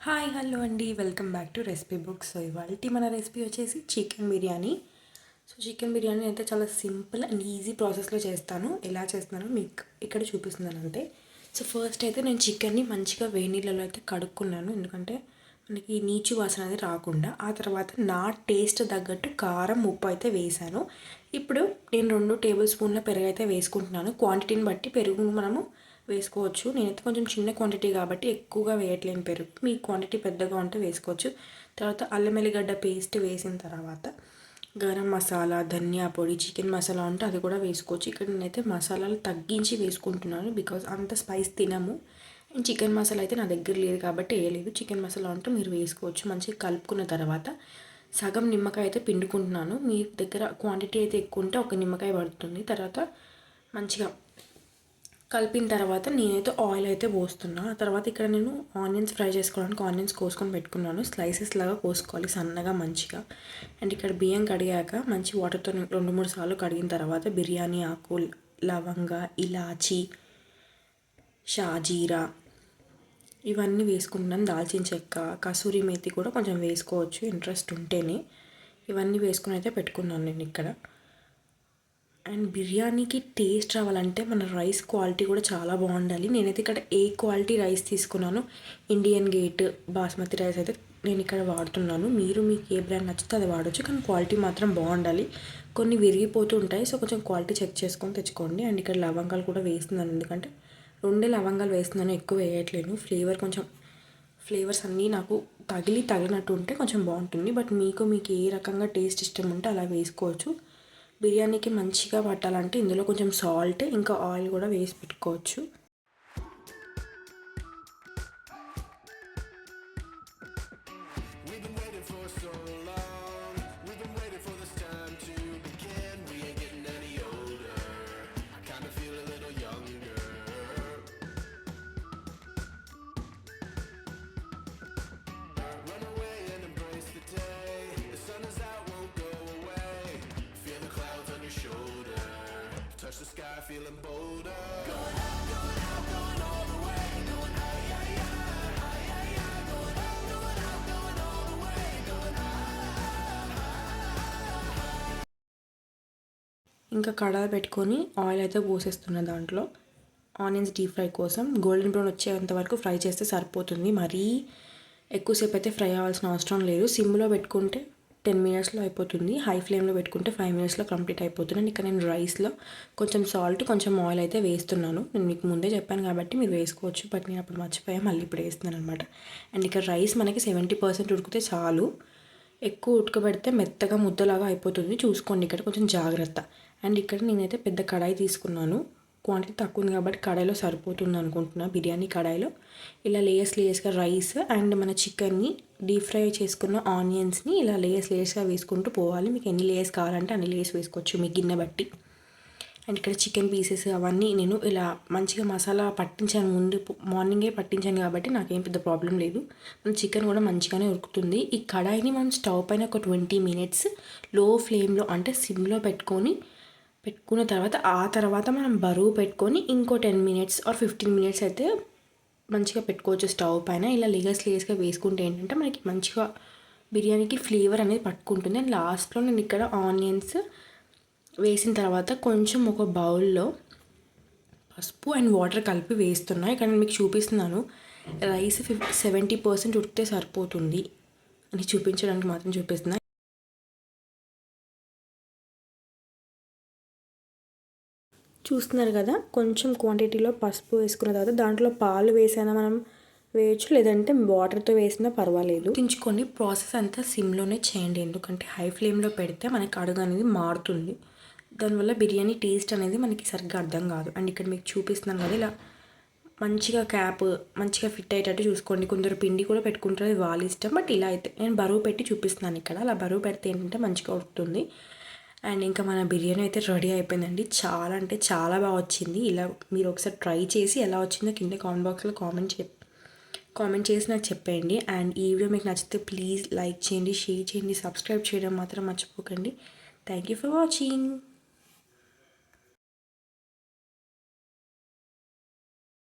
Hi hello అండి, welcome back to recipe book. So ఇవాళ మన రెసిపీ వచ్చేసి chicken biryani. So chicken biryani అయితే చాలా సింపుల్ అండ్ ఈజీ ప్రాసెస్లో చేస్తాను. ఎలా చేస్తున్నానో మీకు ఇక్కడ చూపిస్తున్నాను అంతే. సో ఫస్ట్ అయితే నేను చికెన్ని మంచిగా వేడి నీళ్ళలో అయితే కడుక్కున్నాను, ఎందుకంటే మనకి నీచు వాసన అనేది రాకుండా. ఆ తర్వాత నా టేస్ట్ తగ్గట్టు కారం, ఉప్పు అయితే వేసాను. ఇప్పుడు నేను 2 టేబుల్ స్పూన్ల పెరుగు అయితే వేసుకుంటున్నాను. క్వాంటిటీని బట్టి పెరుగు మనము వేసుకోవచ్చు. నేనైతే కొంచెం చిన్న క్వాంటిటీ కాబట్టి ఎక్కువగా వేయట్లేను పెరుగు. మీ క్వాంటిటీ పెద్దగా ఉంటే వేసుకోవచ్చు. తర్వాత అల్లం ఎల్లిగడ్డ పేస్ట్ వేసిన తర్వాత గరం మసాలా, ధనియా పొడి, చికెన్ మసాలా ఉంటే అది కూడా వేసుకోవచ్చు. ఇక్కడ నేనైతే మసాలాలు తగ్గించి వేసుకుంటున్నాను, బికాజ్ అంత స్పైస్ తినము. అండ్ చికెన్ మసాలా అయితే నా దగ్గర లేదు కాబట్టి వేయలేదు. చికెన్ మసాలా ఉంటే మీరు వేసుకోవచ్చు. మంచిగా కలుపుకున్న తర్వాత సగం నిమ్మకాయ అయితే పిండుకుంటున్నాను. మీ దగ్గర క్వాంటిటీ అయితే ఎక్కువ ఉంటే ఒక నిమ్మకాయ పడుతుంది. తర్వాత మంచిగా కలిపిన తర్వాత నేనైతే ఆయిల్ అయితే పోస్తున్నా. ఆ తర్వాత ఇక్కడ నేను ఆనియన్స్ ఫ్రై చేసుకోవడానికి ఆనియన్స్ కోసుకొని పెట్టుకున్నాను. స్లైసెస్ లాగా కోసుకోవాలి సన్నగా మంచిగా. అండ్ ఇక్కడ బియ్యం కడిగాక మంచి వాటర్తో 2-3 సార్లు కడిగిన తర్వాత బిర్యానీ ఆకు, లవంగ, ఇలాచి, షాజీరా ఇవన్నీ వేసుకుంటున్నాను. దాల్చిన చెక్క, కసూరి మేతి కూడా కొంచెం వేసుకోవచ్చు ఇంట్రెస్ట్ ఉంటేనే. ఇవన్నీ వేసుకుని అయితే పెట్టుకున్నాను నేను ఇక్కడ. అండ్ బిర్యానీకి టేస్ట్ రావాలంటే మన రైస్ క్వాలిటీ కూడా చాలా బాగుండాలి. నేనైతే ఇక్కడ ఏ క్వాలిటీ రైస్ తీసుకున్నాను, ఇండియన్ గేట్ బాస్మతి రైస్ అయితే నేను ఇక్కడ వాడుతున్నాను. మీకు ఏ బ్రాండ్ నచ్చితే అది వాడచ్చు, కానీ క్వాలిటీ మాత్రం బాగుండాలి. కొన్ని విరిగిపోతూ ఉంటాయి, సో కొంచెం క్వాలిటీ చెక్ చేసుకొని తెచ్చుకోండి. అండ్ ఇక్కడ లవంగాలు కూడా వేస్తున్నాను, ఎందుకంటే 2 లవంగాలు వేస్తున్నాను, ఎక్కువ వేయట్లేను. ఫ్లేవర్స్ అన్నీ నాకు తగిలినట్టు ఉంటే కొంచెం బాగుంటుంది. బట్ మీకు ఏ రకంగా టేస్ట్ ఇష్టం ఉంటే అలా వేసుకోవచ్చు. బిర్యానీకి మంచిగా పట్టాలంటే ఇందులో కొంచెం సాల్ట్ ఇంకా ఆయిల్ కూడా వేసి పెట్టుకోవచ్చు. Touch the sky, feeling bolder. Going up, going up, going all the way. Going high, high, high, high, high, high. Going up, going up, going all the way. Going high. ఇంకా కడాయి పెట్టుకొని oil అయితే పోసేస్తున్న దాంట్లో onions deep fry కోసం golden brown వచ్చేంత వరకు fry చేస్తే సరిపోతుంది. మరీ ఎక్కువసేపు అయితే ఫ్రై అవ్వాల్సిన అవసరం లేదు. సిమ్లో పెట్టుకుంటే 10 మినిట్స్లో అయిపోతుంది. హై ఫ్లేమ్లో పెట్టుకుంటే 5 మినిట్స్లో కంప్లీట్ అయిపోతుంది. అండ్ ఇక్కడ నేను రైస్లో కొంచెం సాల్ట్, కొంచెం ఆయిల్ అయితే వేస్తున్నాను. నేను మీకు ముందే చెప్పాను కాబట్టి మీరు వేసుకోవచ్చు, బట్ నేను అప్పుడు మర్చిపోయా, మళ్ళీ ఇప్పుడు వేస్తున్నాను అనమాట. అండ్ ఇక్కడ రైస్ మనకి 70% ఉడికితే చాలు. ఎక్కువ ఉడకబెడితే మెత్తగా ముద్దలాగా అయిపోతుంది, చూసుకోండి ఇక్కడ కొంచెం జాగ్రత్త. అండ్ ఇక్కడ నేనైతే పెద్ద కడాయి తీసుకున్నాను. క్వాంటిటీ తక్కువ ఉంది కాబట్టి కడాయిలో సరిపోతుంది అనుకుంటున్నా. బిర్యానీ కడాయిలో ఇలా లేయర్స్గా రైస్ అండ్ మన చికెన్ని డీప్ ఫ్రై చేసుకున్న ఆనియన్స్ని ఇలా లేయర్స్గా వేసుకుంటూ పోవాలి. మీకు ఎన్ని లేయర్స్ కావాలంటే అన్ని లేయర్స్ వేసుకోవచ్చు మీ గిన్నె బట్టి. అండ్ ఇక్కడ చికెన్ పీసెస్ అవన్నీ నేను ఇలా మంచిగా మసాలా పట్టించాను, ముందు మార్నింగే పట్టించాను కాబట్టి నాకేం పెద్ద ప్రాబ్లం లేదు. మన చికెన్ కూడా మంచిగానే ఉడుకుతుంది. ఈ కడాయిని మనం స్టవ్ పైన ఒక 20 మినిట్స్ లో ఫ్లేమ్లో అంటే సిమ్లో పెట్టుకున్న తర్వాత మనం బరువు పెట్టుకొని ఇంకో 10 మినిట్స్ ఆర్ 15 మినిట్స్ అయితే మంచిగా పెట్టుకోవచ్చు స్టవ్ పైన. ఇలా లేయర్స్గా వేసుకుంటే ఏంటంటే మనకి మంచిగా బిర్యానీకి ఫ్లేవర్ అనేది పట్టుకుంటుంది. అండ్ లాస్ట్లో నేను ఇక్కడ ఆనియన్స్ వేసిన తర్వాత కొంచెం ఒక బౌల్లో పసుపు అండ్ వాటర్ కలిపి వేస్తున్నా. ఇక్కడ నేను మీకు చూపిస్తున్నాను, రైస్ 70% ఉడికితే సరిపోతుంది అని చూపించడానికి మాత్రం చూపిస్తున్నా. చూస్తున్నారు కదా, కొంచెం క్వాంటిటీలో పసుపు వేసుకున్న తర్వాత దాంట్లో పాలు వేసైనా మనం వేయచ్చు, లేదంటే వాటర్తో వేసినా పర్వాలేదు. గుర్తుంచుకొని ప్రాసెస్ అంతా సిమ్లోనే చేయండి, ఎందుకంటే హై ఫ్లేమ్లో పెడితే మనకి అడుగు అనేది మారుతుంది. దానివల్ల బిర్యానీ టేస్ట్ అనేది మనకి సరిగ్గా అర్థం కాదు. అండ్ ఇక్కడ మీకు చూపిస్తున్నాను కదా, ఇలా మంచిగా క్యాప్ మంచిగా ఫిట్ అయ్యేటట్టు చూసుకోండి. కొందరు పిండి కూడా పెట్టుకుంటారు, అది వాళ్ళ ఇష్టం. బట్ ఇలా అయితే నేను బరువు పెట్టి చూపిస్తున్నాను ఇక్కడ. అలా బరువు పెడితే ఏంటంటే మంచిగా ఉడుకుతుంది. అండ్ ఇంకా మన బిర్యానీ అయితే రెడీ అయిపోయిందండి. చాలా అంటే చాలా బాగా వచ్చింది. ఇలా మీరు ఒకసారి ట్రై చేసి ఎలా వచ్చిందో కింద కామెంట్ బాక్స్లో కామెంట్ చేసి నాకు చెప్పేయండి. అండ్ ఈ వీడియో మీకు నచ్చితే ప్లీజ్ లైక్ చేయండి, షేర్ చేయండి, సబ్స్క్రైబ్ చేయడం మాత్రం మర్చిపోకండి. Thank you for watching.